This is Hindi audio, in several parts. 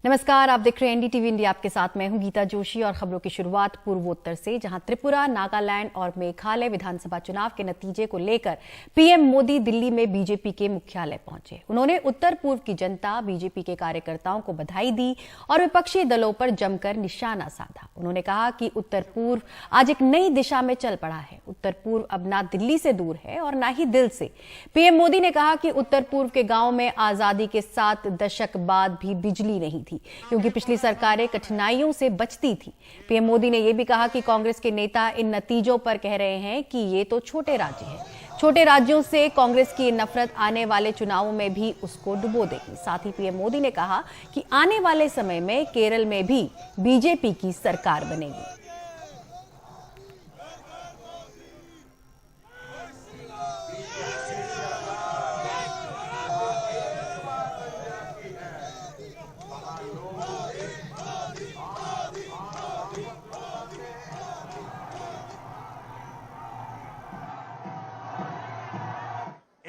नमस्कार, आप देख रहे हैं एनडीटीवी इंडिया। आपके साथ मैं हूं गीता जोशी और खबरों की शुरुआत पूर्वोत्तर से, जहां त्रिपुरा, नागालैंड और मेघालय विधानसभा चुनाव के नतीजे को लेकर पीएम मोदी दिल्ली में बीजेपी के मुख्यालय पहुंचे। उन्होंने उत्तर पूर्व की जनता, बीजेपी के कार्यकर्ताओं को बधाई दी और विपक्षी दलों पर जमकर निशाना साधा। उन्होंने कहा कि उत्तर पूर्व आज एक नई दिशा में चल पड़ा है। उत्तर पूर्व अब ना दिल्ली से दूर है और ना ही दिल से। पीएम मोदी ने कहा कि उत्तर पूर्व के गांव में आजादी के 7 दशक बाद भी बिजली नहीं थी, क्योंकि पिछली सरकारें कठिनाइयों से बचती थी। पीएम मोदी ने यह भी कहा कि कांग्रेस के नेता इन नतीजों पर कह रहे हैं कि ये तो छोटे राज्य हैं। छोटे राज्यों से कांग्रेस की नफरत आने वाले चुनावों में भी उसको डुबो देगी। साथ ही पीएम मोदी ने कहा कि आने वाले समय में केरल में भी बीजेपी की सरकार बनेगी।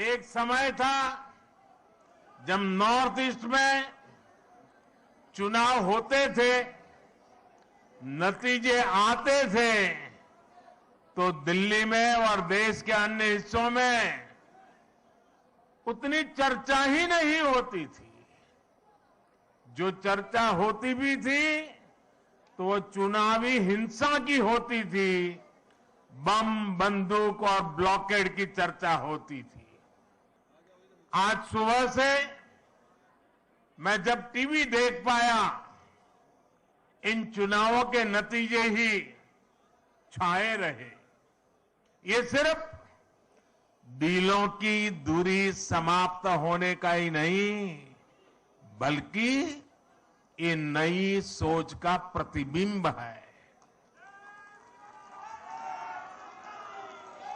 एक समय था जब नॉर्थ ईस्ट में चुनाव होते थे, नतीजे आते थे तो दिल्ली में और देश के अन्य हिस्सों में उतनी चर्चा ही नहीं होती थी। जो चर्चा होती भी थी तो वो चुनावी हिंसा की होती थी, बम, बंदूक और ब्लॉकेड की चर्चा होती थी। आज सुबह से मैं जब टीवी देख पाया, इन चुनावों के नतीजे ही छाए रहे। ये सिर्फ दिलों की दूरी समाप्त होने का ही नहीं, बल्कि ये नई सोच का प्रतिबिंब है।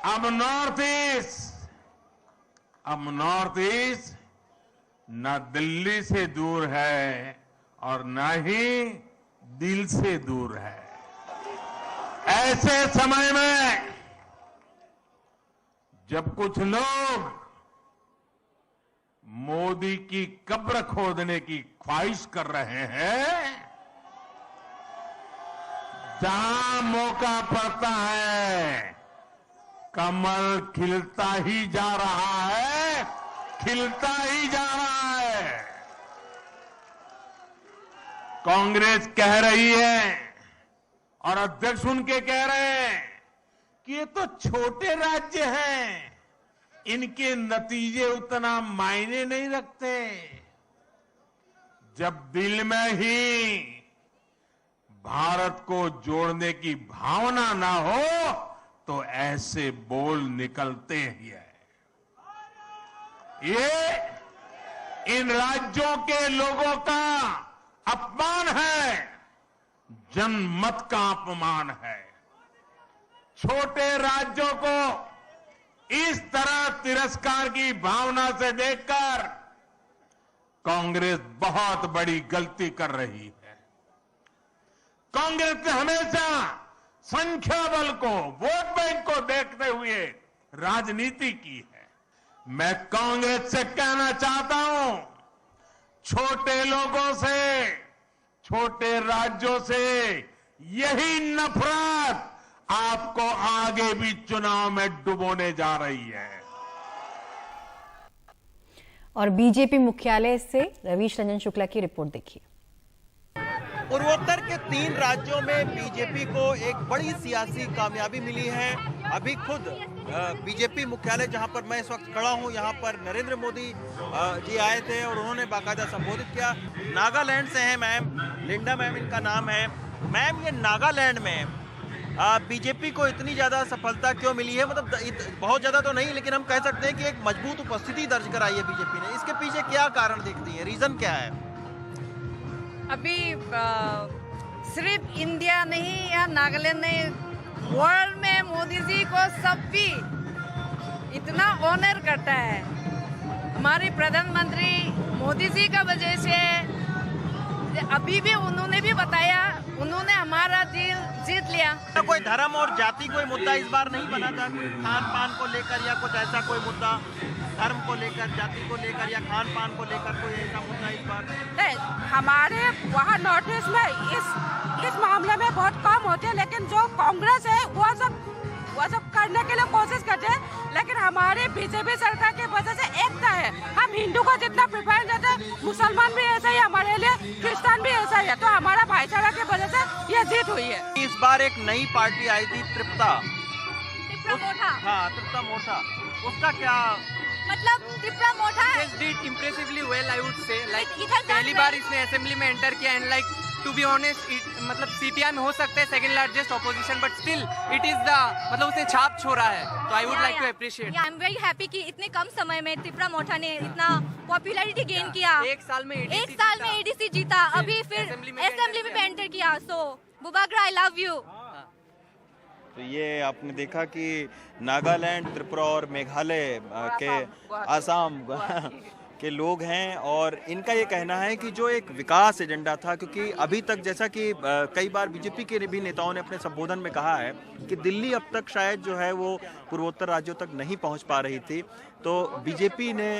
अब नॉर्थ ईस्ट न दिल्ली से दूर है और न ही दिल से दूर है। ऐसे समय में जब कुछ लोग मोदी की कब्र खोदने की ख्वाहिश कर रहे हैं, जहां मौका पड़ता है कमल खिलता ही जा रहा है, खिलता ही जा रहा है। कांग्रेस कह रही है और अध्यक्ष उनके कह रहे हैं कि ये तो छोटे राज्य हैं, इनके नतीजे उतना मायने नहीं रखते। जब दिल में ही भारत को जोड़ने की भावना ना हो तो ऐसे बोल निकलते ही है। ये इन राज्यों के लोगों का अपमान है, जनमत का अपमान है। छोटे राज्यों को इस तरह तिरस्कार की भावना से देखकर कांग्रेस बहुत बड़ी गलती कर रही है। कांग्रेस ने हमेशा संख्या बल को, वोट बैंक को देखते हुए राजनीति की है। मैं कांग्रेस से कहना चाहता हूं, छोटे लोगों से, छोटे राज्यों से यही नफरत आपको आगे भी चुनाव में डुबोने जा रही है। और बीजेपी मुख्यालय से रवीश रंजन शुक्ला की रिपोर्ट देखिए। पूर्वोत्तर के 3 राज्यों में बीजेपी को एक बड़ी सियासी कामयाबी मिली है। अभी खुद बीजेपी मुख्यालय जहां पर मैं इस वक्त खड़ा हूं, यहां पर नरेंद्र मोदी जी आए थे और उन्होंने बाकायदा संबोधित किया। नागालैंड से हैं मैम, लिंडा मैम इनका नाम है। मैम, ये नागालैंड में बीजेपी को इतनी ज्यादा सफलता क्यों मिली है? मतलब बहुत ज्यादा तो नहीं, लेकिन हम कह सकते हैं कि एक मजबूत उपस्थिति दर्ज कराई है बीजेपी ने। इसके पीछे क्या कारण दिखती है, रीजन क्या है? अभी सिर्फ इंडिया नहीं या नागालैंड नहीं, वर्ल्ड में मोदी जी को सब भी इतना ऑनर करता है। हमारे प्रधानमंत्री मोदी जी का वजह से अभी भी उन्होंने भी बताया, उन्होंने हमारा दिल जीत लिया। तो कोई धर्म और जाति कोई मुद्दा इस बार नहीं बना था, खान पान को लेकर या कुछ ऐसा कोई मुद्दा, धर्म को लेकर, जाति को लेकर या खान पान को लेकर कोई ऐसा मुद्दा इस बार? नहीं, हमारे वहाँ नॉर्थ ईस्ट में इस मामले में बहुत कम होते हैं, लेकिन जो कांग्रेस है वो सब करने के लिए कोशिश करते हैं, लेकिन हमारे बीजेपी सरकार की वजह से एकता है। हम हिंदू को जितना प्रिफरेंस देते हैं, मुसलमान भी ऐसा ही हमारे लिए, क्रिश्चियन भी ऐसा ही है, तो हमारा भाईचारा की वजह से ये जीत हुई है। इस बार एक नई पार्टी आई थी, तृप्ता मोठा। हाँ, तृप्ता मोठा, उसका क्या मतलब त्रिपुरा मोठा did impressively well, I would say. Like It has done पहली well. बार इसने असेंबली में एंटर किया and like to be honest मतलब सीपीआई में हो सकता है second largest opposition, but still it is the मतलब उसने छाप छोड़ा है, तो I would like to appreciate. I am very happy कि इतने कम समय में त्रिपुरा मोठा ने इतना पॉपुलैरिटी गेन किया। एक साल में एडीसी जीता, अभी फिर असेंबली में एंटर किया। सो बुबाग्रा, आई लव यू। तो ये आपने देखा कि नागालैंड, त्रिपुरा और मेघालय के आसाम के लोग हैं और इनका ये कहना है कि जो एक विकास एजेंडा था, क्योंकि अभी तक जैसा कि कई बार बीजेपी के भी नेताओं ने अपने संबोधन में कहा है कि दिल्ली अब तक शायद जो है वो पूर्वोत्तर राज्यों तक नहीं पहुंच पा रही थी, तो बीजेपी ने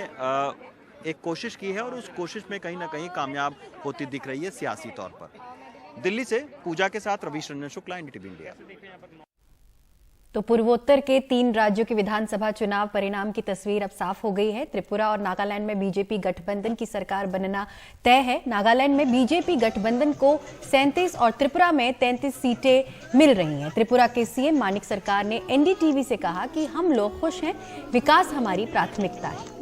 एक कोशिश की है और उस कोशिश में कहीं ना कहीं कामयाब होती दिख रही है सियासी तौर पर। दिल्ली से पूजा के साथ रवीश रंजन शुक्ला, एनडीटीवी इंडिया। तो पूर्वोत्तर के 3 राज्यों के विधानसभा चुनाव परिणाम की तस्वीर अब साफ हो गई है। त्रिपुरा और नागालैंड में बीजेपी गठबंधन की सरकार बनना तय है। नागालैंड में बीजेपी गठबंधन को 37 और त्रिपुरा में 33 सीटें मिल रही हैं। त्रिपुरा के सीएम मानिक सरकार ने एनडीटीवी से कहा कि हम लोग खुश हैं, विकास हमारी प्राथमिकता है।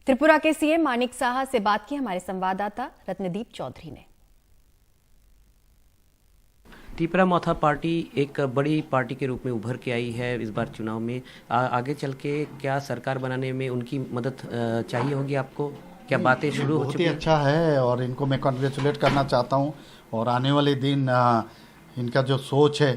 त्रिपुरा के सीएम मानिक साहा से बात की हमारे संवाददाता रत्नदीप चौधरी ने। त्रिपुरा मोथा पार्टी एक बड़ी पार्टी के रूप में उभर के आई है इस बार चुनाव में। आगे चल के क्या सरकार बनाने में उनकी मदद चाहिए होगी आपको? क्या बातें शुरू हो चुकी हैं? बहुत ही अच्छा है और इनको मैं कॉन्ग्रेचुलेट करना चाहता हूं। और आने वाले दिन इनका जो सोच है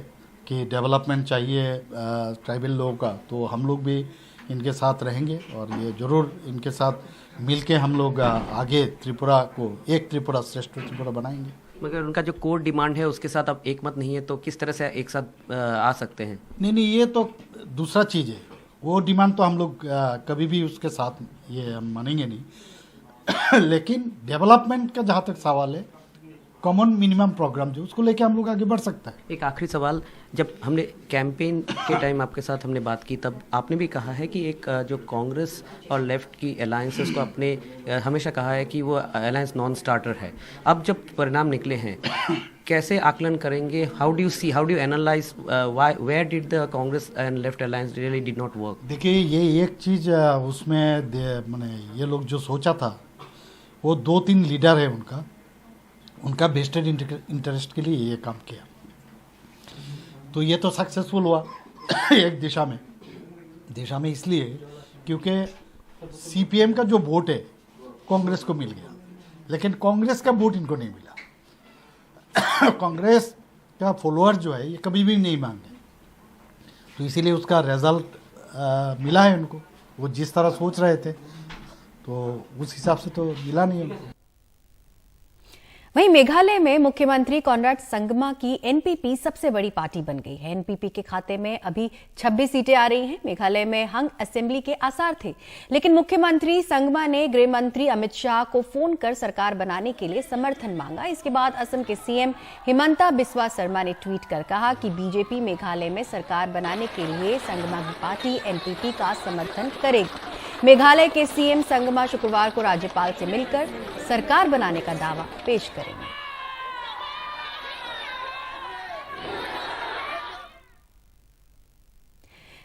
कि डेवलपमेंट चाहिए ट्राइबल लोगों का, तो हम लोग भी इनके साथ रहेंगे और ये जरूर इनके साथ मिलके हम लोग आगे त्रिपुरा को एक त्रिपुरा श्रेष्ठ त्रिपुरा बनाएंगे। मगर उनका जो कोर डिमांड है उसके साथ अब एक मत नहीं है, तो किस तरह से एक साथ आ सकते हैं? नहीं, ये तो दूसरा चीज़ है। वो डिमांड तो हम लोग कभी भी उसके साथ ये हम मानेंगे नहीं लेकिन डेवलपमेंट का जहाँ तक सवाल है, कॉमन मिनिमम प्रोग्राम जो उसको लेके हम लोग आगे बढ़ सकता है। एक आखिरी सवाल, जब हमने कैंपेन के टाइम आपके साथ हमने बात की तब आपने भी कहा है कि एक जो कांग्रेस और लेफ्ट की अलायंस है उसको आपने हमेशा कहा है कि वो अलायंस नॉन स्टार्टर है। अब जब परिणाम निकले हैं कैसे आकलन करेंगे? How do you analyse where did the Congress and left alliance really did not work? देखिए, ये एक चीज़ उसमें मैंने ये लोग जो सोचा था, वो 2-3 लीडर है उनका वेस्टेड इंटरेस्ट के लिए ये काम किया, तो ये तो सक्सेसफुल हुआ एक दिशा में इसलिए क्योंकि सीपीएम का जो वोट है कांग्रेस को मिल गया, लेकिन कांग्रेस का वोट इनको नहीं मिला कांग्रेस का फॉलोअर जो है ये कभी भी नहीं मांगे, तो इसीलिए उसका रिजल्ट मिला है उनको। वो जिस तरह सोच रहे थे तो उस हिसाब से तो मिला नहीं उनको। वहीं मेघालय में मुख्यमंत्री कॉनराड संगमा की एनपीपी सबसे बड़ी पार्टी बन गई है। एनपीपी के खाते में अभी 26 सीटें आ रही हैं। मेघालय में हंग असेंबली के आसार थे, लेकिन मुख्यमंत्री संगमा ने गृह मंत्री अमित शाह को फोन कर सरकार बनाने के लिए समर्थन मांगा। इसके बाद असम के सीएम हिमंता बिस्वा शर्मा ने ट्वीट कर कहा कि बीजेपी मेघालय में सरकार बनाने के लिए संगमा की पार्टी एनपीपी का समर्थन करेगी। मेघालय के सीएम संगमा शुक्रवार को राज्यपाल से मिलकर सरकार बनाने का दावा पेश करेंगे।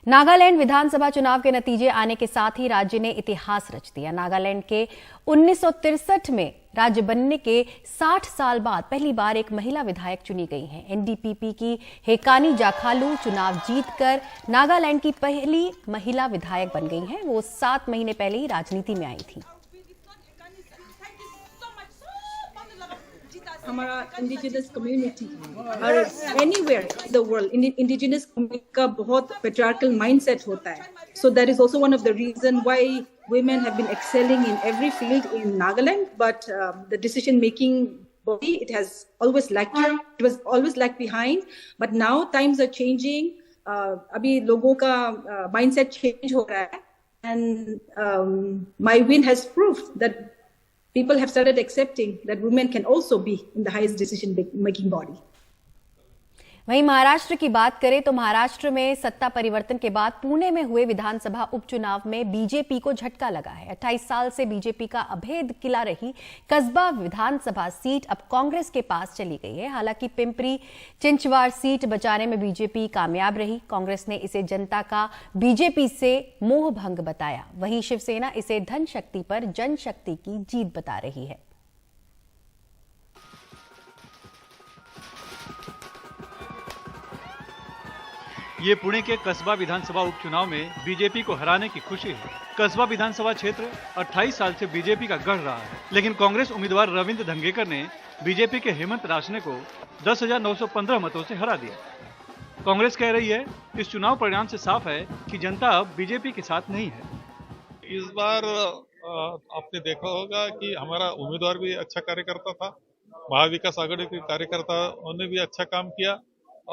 नागालैंड विधानसभा चुनाव के नतीजे आने के साथ ही राज्य ने इतिहास रच दिया। नागालैंड के 1963 में राज्य बनने के 60 साल बाद पहली बार एक महिला विधायक चुनी गई हैं। एनडीपीपी की हेकानी जाखालू चुनाव जीतकर नागालैंड की पहली महिला विधायक बन गई हैं। वो 7 महीने पहले ही राजनीति में आई थी। हमारा इंडिजिनस कम्युनिटी और anywhere in the world indigenous community का बहुत पेट्रियार्कल माइंडसेट होता है. So that is also one of the reason why women have been excelling in every field in Nagaland, but the decision making body, it has always lacked. It was always lagged behind, but now times are changing. अभी लोगों का mindset change हो रहा है, and my win has proved that people have started accepting that women can also be in the highest decision making body. वहीं महाराष्ट्र की बात करें तो महाराष्ट्र में सत्ता परिवर्तन के बाद पुणे में हुए विधानसभा उपचुनाव में बीजेपी को झटका लगा है। 28 साल से बीजेपी का अभेद किला रही कस्बा विधानसभा सीट अब कांग्रेस के पास चली गई है। हालांकि पिंपरी चिंचवाड़ सीट बचाने में बीजेपी कामयाब रही। कांग्रेस ने इसे जनता का बीजेपी से मोह भंग बताया। वहीं शिवसेना इसे धन शक्ति पर जनशक्ति की जीत बता रही है। ये पुणे के कस्बा विधानसभा उपचुनाव में बीजेपी को हराने की खुशी है। कस्बा विधानसभा क्षेत्र 28 साल से बीजेपी का गढ़ रहा है, लेकिन कांग्रेस उम्मीदवार रविंद्र धंगेकर ने बीजेपी के हेमंत रासने को 10,915 मतों से हरा दिया। कांग्रेस कह रही है इस चुनाव परिणाम से साफ है कि जनता अब बीजेपी के साथ नहीं है। इस बार आपने देखा होगा कि हमारा उम्मीदवार भी अच्छा कार्य करता था, महाविकास आघाड़ी के कार्यकर्ताओं ने भी अच्छा काम किया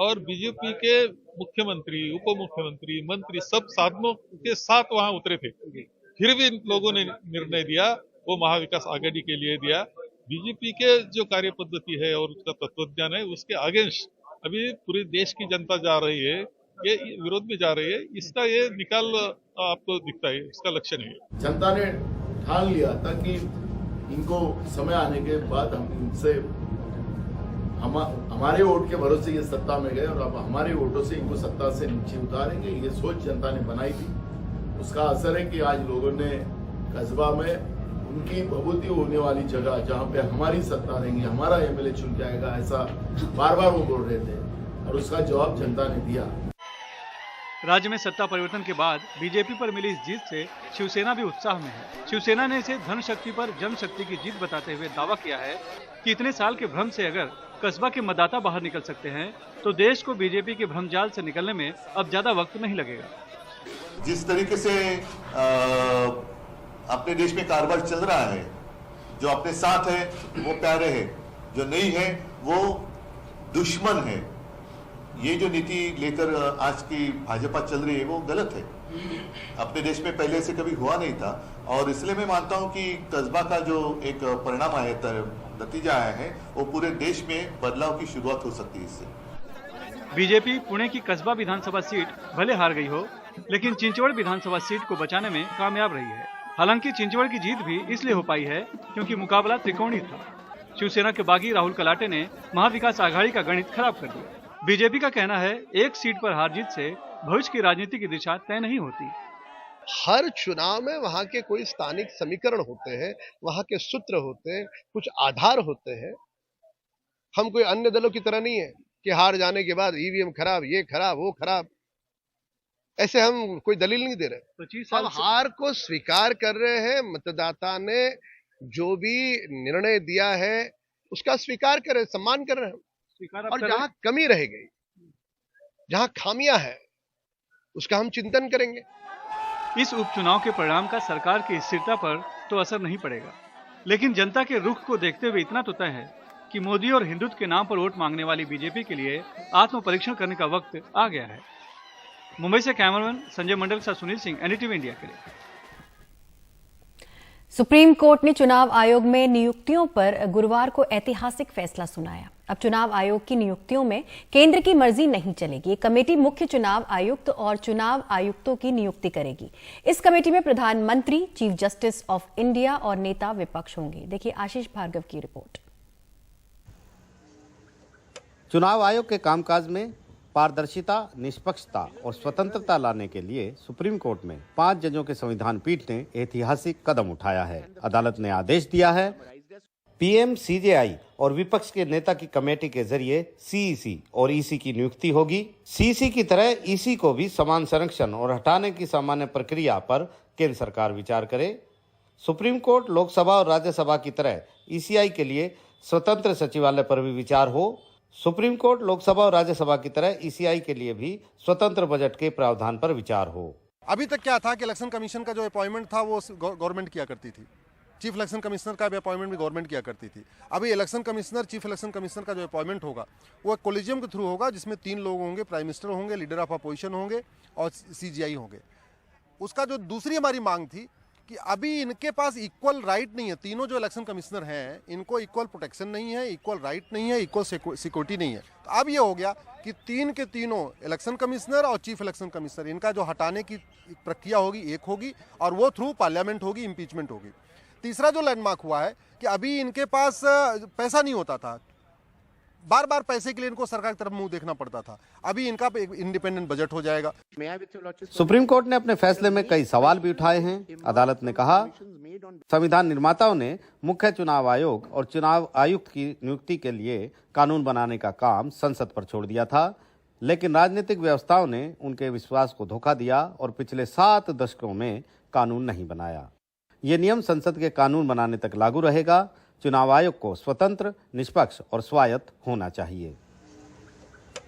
और बीजेपी के मुख्यमंत्री, उप मुख्यमंत्री, मंत्री सब साधनों के साथ वहां उतरे थे। फिर भी लोगों ने निर्णय दिया वो महाविकास आघाड़ी के लिए दिया। बीजेपी के जो कार्य पद्धति है और उसका तत्वज्ञान है उसके अगेंस्ट अभी पूरे देश की जनता जा रही है, ये विरोध में जा रही है। इसका ये निकाल आपको दिखता है, इसका लक्ष्य नहीं है। जनता ने ठान लिया था कि इनको समय आने के बाद हम इनसे हमारे वोट के भरोसे ये सत्ता में गए और अब हमारे वोटों से इनको सत्ता से नीचे उतारेंगे, ये सोच जनता ने बनाई थी। उसका असर है कि आज लोगों ने कस्बा में उनकी भभूति होने वाली जगह जहां पे हमारी सत्ता रहेंगी, हमारा एमएलए चुन के आएगा, ऐसा बार बार वो बोल रहे थे और उसका जवाब जनता ने दिया। राज्य में सत्ता परिवर्तन के बाद बीजेपी पर मिली इस जीत से शिवसेना भी उत्साह में है। शिवसेना ने इसे धन शक्ति पर जनशक्ति की जीत बताते हुए दावा किया है कि इतने साल के भ्रम से अगर कस्बा के मतदाता बाहर निकल सकते हैं तो देश को बीजेपी के भ्रमजाल से निकलने में अब ज्यादा वक्त नहीं लगेगा। जिस तरीके से अपने देश में कारोबार चल रहा है, जो अपने साथ है वो प्यारे है, जो नहीं है वो दुश्मन है। ये जो नीति लेकर आज की भाजपा चल रही है वो गलत है। अपने देश में पहले से कभी हुआ नहीं था और इसलिए मैं मानता हूं कि कस्बा का जो एक परिणाम आया, नतीजा आया है, वो पूरे देश में बदलाव की शुरुआत हो सकती है इससे। बीजेपी पुणे की कस्बा विधानसभा सीट भले हार गई हो, लेकिन चिंचवड़ विधानसभा सीट को बचाने में कामयाब रही है। हालांकि चिंचवड़ की जीत भी इसलिए हो पाई है क्योंकि मुकाबला त्रिकोणीय था। शिवसेना के बागी राहुल कलाटे ने महाविकास आघाड़ी का गणित खराब कर दिया। बीजेपी का कहना है एक सीट पर हार जीत से भविष्य की राजनीति की दिशा तय नहीं होती। हर चुनाव में वहां के कोई स्थानिक समीकरण होते हैं, वहां के सूत्र होते हैं, कुछ आधार होते हैं। हम कोई अन्य दलों की तरह नहीं है कि हार जाने के बाद ईवीएम खराब, ये खराब, वो खराब, ऐसे हम कोई दलील नहीं दे रहे। तो हम हार को स्वीकार कर रहे हैं। मतदाता ने जो भी निर्णय दिया है उसका स्वीकार कर रहे, सम्मान कर रहे हैं। और जहां कमी रह गई, जहां खामियां है, उसका हम चिंतन करेंगे। इस उपचुनाव के परिणाम का सरकार की स्थिरता पर तो असर नहीं पड़ेगा, लेकिन जनता के रुख को देखते हुए इतना तो तय है कि मोदी और हिंदुत्व के नाम पर वोट मांगने वाली बीजेपी के लिए आत्म परीक्षण करने का वक्त आ गया है। मुंबई से कैमरामैन संजय मंडल के साथ सुनील सिंह, एनडीटीवी इंडिया के लिए। सुप्रीम कोर्ट ने चुनाव आयोग में नियुक्तियों पर गुरुवार को ऐतिहासिक फैसला सुनाया। अब चुनाव आयोग की नियुक्तियों में केंद्र की मर्जी नहीं चलेगी। ये कमेटी मुख्य चुनाव आयुक्त और चुनाव आयुक्तों की नियुक्ति करेगी। इस कमेटी में प्रधानमंत्री, चीफ जस्टिस ऑफ इंडिया और नेता विपक्ष होंगे। देखिए आशीष भार्गव की रिपोर्ट। चुनाव आयोग के कामकाज में पारदर्शिता, निष्पक्षता और स्वतंत्रता लाने के लिए सुप्रीम कोर्ट में 5 जजों के संविधान पीठ ने ऐतिहासिक कदम उठाया है। अदालत ने आदेश दिया है पीएम सीजेआई और विपक्ष के नेता की कमेटी के जरिए सीईसी और ईसी की नियुक्ति होगी। सीईसी की तरह ईसी को भी समान संरक्षण और हटाने की सामान्य प्रक्रिया पर केंद्र सरकार विचार करे। सुप्रीम कोर्ट, लोकसभा और राज्यसभा की तरह ईसीआई के लिए स्वतंत्र सचिवालय पर भी विचार हो। सुप्रीम कोर्ट, लोकसभा और राज्यसभा की तरह ईसीआई के लिए भी स्वतंत्र बजट के प्रावधान पर विचार हो। अभी तक क्या था कि इलेक्शन कमीशन का जो अपॉइंटमेंट था वो गवर्नमेंट किया करती थी, चीफ इलेक्शन कमिश्नर का भी अपॉइंटमेंट भी गवर्नमेंट किया करती थी। अभी election commissioner, chief election commissioner का जो अपॉइंटमेंट होगा वो एक कोलिजियम के थ्रू होगा, जिसमें 3 लोग होंगे, प्राइम मिनिस्टर होंगे, लीडर ऑफ अपोजिशन होंगे और सीजीआई होंगे। उसका जो दूसरी हमारी मांग थी कि अभी इनके पास इक्वल राइट नहीं है, तीनों जो इलेक्शन कमिश्नर हैं इनको इक्वल प्रोटेक्शन नहीं है, इक्वल राइट नहीं है, इक्वल सिक्योरिटी नहीं है। तो अब ये हो गया कि 3 के तीनों इलेक्शन कमिश्नर और चीफ इलेक्शन कमिश्नर, इनका जो हटाने की प्रक्रिया होगी एक होगी और वो थ्रू पार्लियामेंट होगी, इम्पीचमेंट होगी। तीसरा जो लैंडमार्क हुआ है कि अभी इनके पास पैसा नहीं होता था, बार बार पैसे के लिए इनको सरकार की तरफ मुंह देखना पड़ता था, अभी इनका इंडिपेंडेंट बजट हो जाएगा। सुप्रीम कोर्ट ने अपने फैसले में कई सवाल भी उठाए हैं। अदालत ने कहा, संविधान निर्माताओं ने मुख्य चुनाव आयोग और चुनाव आयुक्त की नियुक्ति के लिए कानून बनाने का काम संसद पर छोड़ दिया था, लेकिन राजनीतिक व्यवस्थाओं ने उनके विश्वास को धोखा दिया और पिछले 7 दशकों में कानून नहीं बनाया। ये नियम संसद के कानून बनाने तक लागू रहेगा। चुनाव आयोग को स्वतंत्र, निष्पक्ष और स्वायत्त होना चाहिए।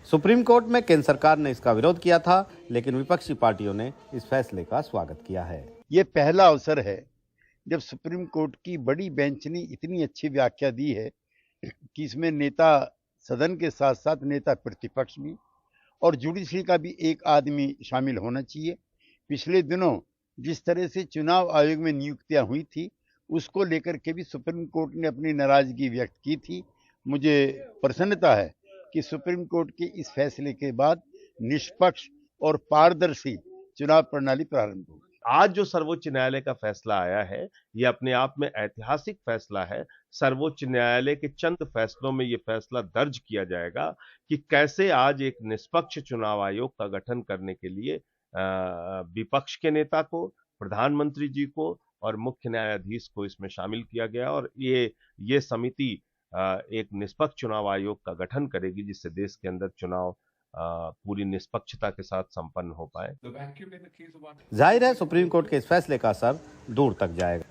सुप्रीम कोर्ट में केंद्र सरकार ने इसका विरोध किया था, लेकिन विपक्षी पार्टियों ने इस फैसले का स्वागत किया है। ये पहला अवसर है जब सुप्रीम कोर्ट की बड़ी बेंच ने इतनी अच्छी व्याख्या दी है कि इसमें नेता सदन के साथ साथ नेता प्रतिपक्ष भी और जुडिशरी का भी एक आदमी शामिल होना चाहिए। पिछले दिनों जिस तरह से चुनाव आयोग में नियुक्तियां हुई थी उसको लेकर के भी सुप्रीम कोर्ट ने अपनी नाराजगी व्यक्त की थी। मुझे प्रसन्नता है कि सुप्रीम कोर्ट के इस फैसले के बाद निष्पक्ष और पारदर्शी चुनाव प्रणाली प्रारंभ होगी। आज जो सर्वोच्च न्यायालय का फैसला आया है ये अपने आप में ऐतिहासिक फैसला है। सर्वोच्च न्यायालय के चंद फैसलों में ये फैसला दर्ज किया जाएगा कि कैसे आज एक निष्पक्ष चुनाव आयोग का गठन करने के लिए विपक्ष के नेता को, प्रधानमंत्री जी को और मुख्य न्यायाधीश को इसमें शामिल किया गया और ये समिति एक निष्पक्ष चुनाव आयोग का गठन करेगी जिससे देश के अंदर चुनाव पूरी निष्पक्षता के साथ संपन्न हो पाए। जाहिर है सुप्रीम कोर्ट के इस फैसले का असर दूर तक जाएगा।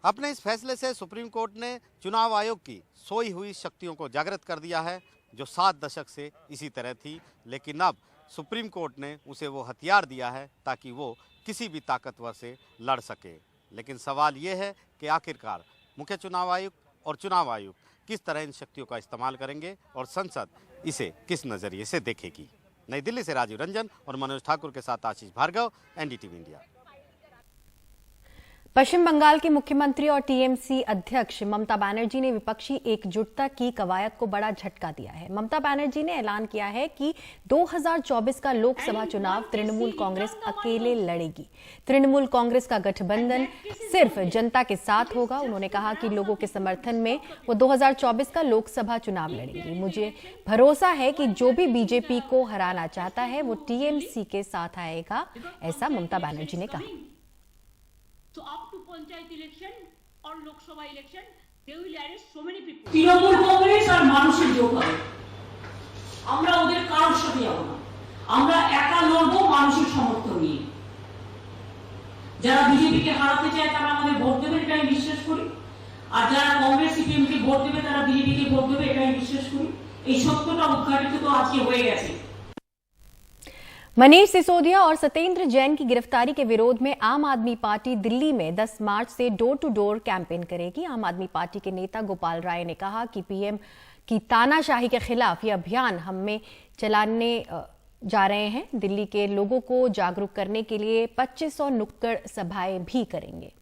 अपने इस फैसले से सुप्रीम कोर्ट ने चुनाव आयोग की सोई हुई शक्तियों को जागृत कर दिया है जो 7 दशक से इसी तरह थी, लेकिन अब सुप्रीम कोर्ट ने उसे वो हथियार दिया है ताकि वो किसी भी ताकतवर से लड़ सके। लेकिन सवाल ये है कि आखिरकार मुख्य चुनाव आयुक्त और चुनाव आयुक्त किस तरह इन शक्तियों का इस्तेमाल करेंगे और संसद इसे किस नजरिए से देखेगी। नई दिल्ली से राजीव रंजन और मनोज ठाकुर के साथ आशीष भार्गव, एनडीटीवी इंडिया। पश्चिम बंगाल की मुख्यमंत्री और टीएमसी अध्यक्ष ममता बनर्जी ने विपक्षी एकजुटता की कवायद को बड़ा झटका दिया है। ममता बनर्जी ने ऐलान किया है कि 2024 का लोकसभा चुनाव तृणमूल कांग्रेस अकेले लड़ेगी। तृणमूल कांग्रेस का गठबंधन सिर्फ जनता के साथ होगा। उन्होंने कहा कि लोगों के समर्थन में वो 2024 का लोकसभा चुनाव लड़ेंगी। मुझे भरोसा है कि जो भी बीजेपी को हराना चाहता है वो टीएमसी के साथ आएगा, ऐसा ममता बनर्जी ने कहा। So up to panchayat election or Lok Sabha election, they will arrest so many people. Trinamool Congress আর মানুষের যোগ হবে। আমরা ওদের কারোর সাথে যাব না। আমরা একা লড়বো মানুষের সমর্থন নিয়ে। যারা বিজেপিকে হারাতে চায় তারা আমাদের ভোট দেবে, এটা আমি বিশ্বাস করি। আর যারা কংগ্রেস সিপিএমকে ভোট দেবে তারা বিজেপিকে ভোট দেবে, এটা আমি বিশ্বাস করি। এই সত্যটা উদ্ঘাটিত তো আজকে হয়ে গেছে। मनीष सिसोदिया और सत्येंद्र जैन की गिरफ्तारी के विरोध में आम आदमी पार्टी दिल्ली में 10 मार्च से डोर टू डोर कैंपेन करेगी। आम आदमी पार्टी के नेता गोपाल राय ने कहा कि पीएम की तानाशाही के खिलाफ ये अभियान हम चलाने जा रहे हैं। दिल्ली के लोगों को जागरूक करने के लिए 2500 नुक्कड़ सभाएं भी करेंगे।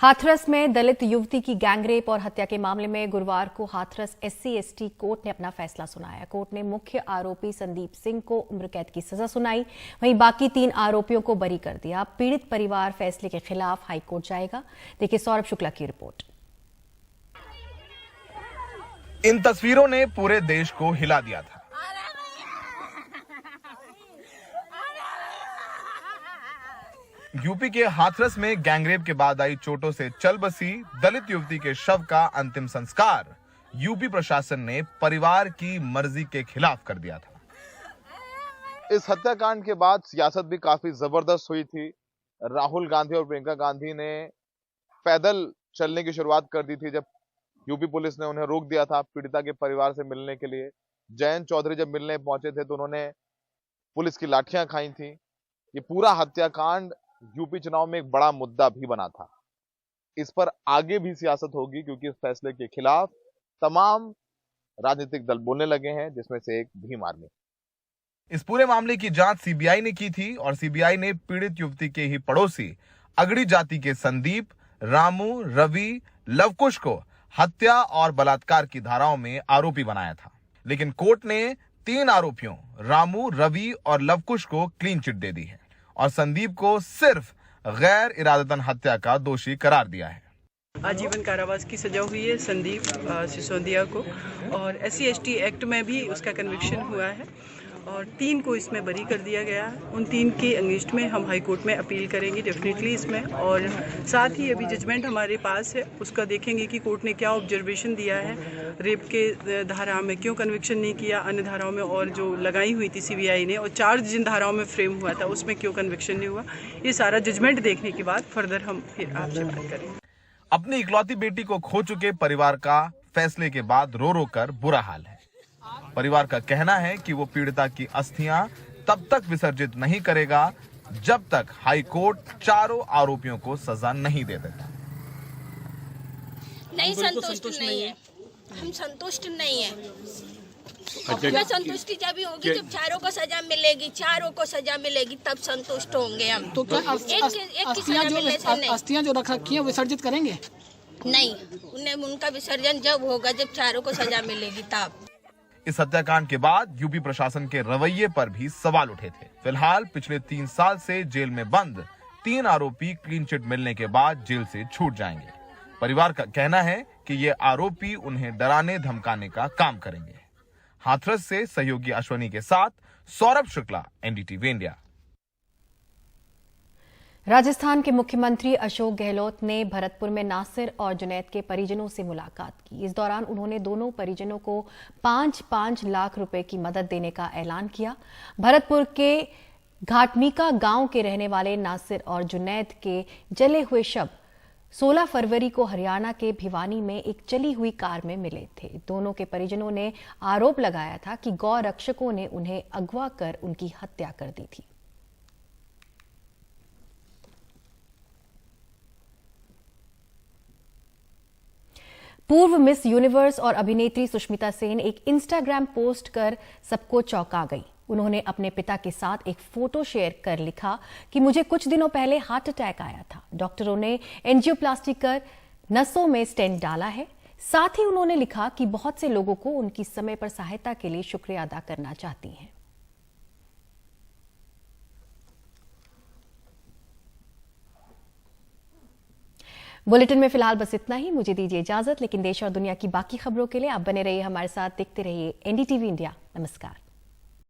हाथरस में दलित युवती की गैंगरेप और हत्या के मामले में गुरुवार को हाथरस SC/ST कोर्ट ने अपना फैसला सुनाया। कोर्ट ने मुख्य आरोपी संदीप सिंह को उम्र कैद की सजा सुनाई, वहीं बाकी 3 आरोपियों को बरी कर दिया। पीड़ित परिवार फैसले के खिलाफ हाईकोर्ट जाएगा। देखिए सौरभ शुक्ला की रिपोर्ट। इन तस्वीरों ने पूरे देश को हिला दिया था। यूपी के हाथरस में गैंगरेप के बाद आई चोटों से चल बसी दलित युवती के शव का अंतिम संस्कार यूपी प्रशासन ने परिवार की मर्जी के खिलाफ कर दिया था। इस हत्याकांड के बाद सियासत भी काफी जबरदस्त हुई थी। राहुल गांधी और प्रियंका गांधी ने पैदल चलने की शुरुआत कर दी थी जब यूपी पुलिस ने उन्हें रोक दिया था पीड़िता के परिवार से मिलने के लिए। जयंत चौधरी जब मिलने पहुंचे थे तो उन्होंने पुलिस की लाठियां खाई थी। ये पूरा हत्याकांड यूपी चुनाव में एक बड़ा मुद्दा भी बना था। इस पर आगे भी सियासत होगी क्योंकि इस फैसले के खिलाफ तमाम राजनीतिक दल बोलने लगे हैं, जिसमें से एक भीम आर्मी। इस पूरे मामले की जांच सीबीआई ने की थी और सीबीआई ने पीड़ित युवती के ही पड़ोसी अगड़ी जाति के संदीप, रामू, रवि, लवकुश को हत्या और बलात्कार की धाराओं में आरोपी बनाया था। लेकिन कोर्ट ने 3 आरोपियों रामू, रवि और लवकुश को क्लीन चिट दे दी है और संदीप को सिर्फ गैर इरादतन हत्या का दोषी करार दिया है। आजीवन कारावास की सजा हुई है संदीप सिसोदिया को और SC/ST एक्ट में भी उसका कन्विक्शन हुआ है और 3 को इसमें बरी कर दिया गया है। उन 3 के अगेंस्ट में हम हाई कोर्ट में अपील करेंगे डेफिनेटली इसमें, और साथ ही अभी जजमेंट हमारे पास है उसका देखेंगे कि कोर्ट ने क्या ऑब्जर्वेशन दिया है, रेप के धारा में क्यों कन्विक्शन नहीं किया, अन्य धाराओं में और जो लगाई हुई थी सीबीआई ने और चार्ज जिन धाराओं में फ्रेम हुआ था उसमें क्यों कन्विक्शन नहीं हुआ। ये सारा जजमेंट देखने के बाद फर्दर हम फिर आपसे बात करेंगे। अपनी इकलौती बेटी को खो चुके परिवार का फैसले के बाद रो रो कर बुरा हाल है। परिवार का कहना है कि वो पीड़िता की अस्थियां तब तक विसर्जित नहीं करेगा जब तक हाई कोर्ट चारों आरोपियों को सजा नहीं दे देता। नहीं, संतुष्ट नहीं है, हम संतुष्ट नहीं है। हमें संतुष्टि जब होगी जब चारों को सजा मिलेगी, तब संतुष्ट होंगे हम। तो क्या अस्थियां जो रख रखी है विसर्जित करेंगे? नहीं, उन्हें उनका विसर्जन जब होगा जब चारों को सजा मिलेगी तब। इस हत्याकांड के बाद यूपी प्रशासन के रवैये पर भी सवाल उठे थे। फिलहाल पिछले 3 साल से जेल में बंद 3 आरोपी क्लीन चिट मिलने के बाद जेल से छूट जाएंगे। परिवार का कहना है कि ये आरोपी उन्हें डराने धमकाने का काम करेंगे। हाथरस से सहयोगी अश्वनी के साथ सौरभ शुक्ला, NDTV इंडिया। राजस्थान के मुख्यमंत्री अशोक गहलोत ने भरतपुर में नासिर और जुनैद के परिजनों से मुलाकात की। इस दौरान उन्होंने दोनों परिजनों को 5-5 लाख रुपए की मदद देने का ऐलान किया। भरतपुर के घाटमीका गांव के रहने वाले नासिर और जुनैद के जले हुए शव 16 फरवरी को हरियाणा के भिवानी में एक जली हुई कार में मिले थे। दोनों के परिजनों ने आरोप लगाया था कि गौ रक्षकों ने उन्हें अगवा कर उनकी हत्या कर दी थी। पूर्व मिस यूनिवर्स और अभिनेत्री सुष्मिता सेन एक इंस्टाग्राम पोस्ट कर सबको चौंका गई। उन्होंने अपने पिता के साथ एक फोटो शेयर कर लिखा कि मुझे कुछ दिनों पहले हार्ट अटैक आया था। डॉक्टरों ने एंजियोप्लास्टी कर नसों में स्टेंट डाला है। साथ ही उन्होंने लिखा कि बहुत से लोगों को उनकी समय पर सहायता के लिए शुक्रिया अदा करना चाहती हैं। बुलेटिन में फिलहाल बस इतना ही। मुझे दीजिए इजाजत, लेकिन देश और दुनिया की बाकी खबरों के लिए आप बने रहिए हमारे साथ। देखते रहिए NDTV इंडिया। नमस्कार।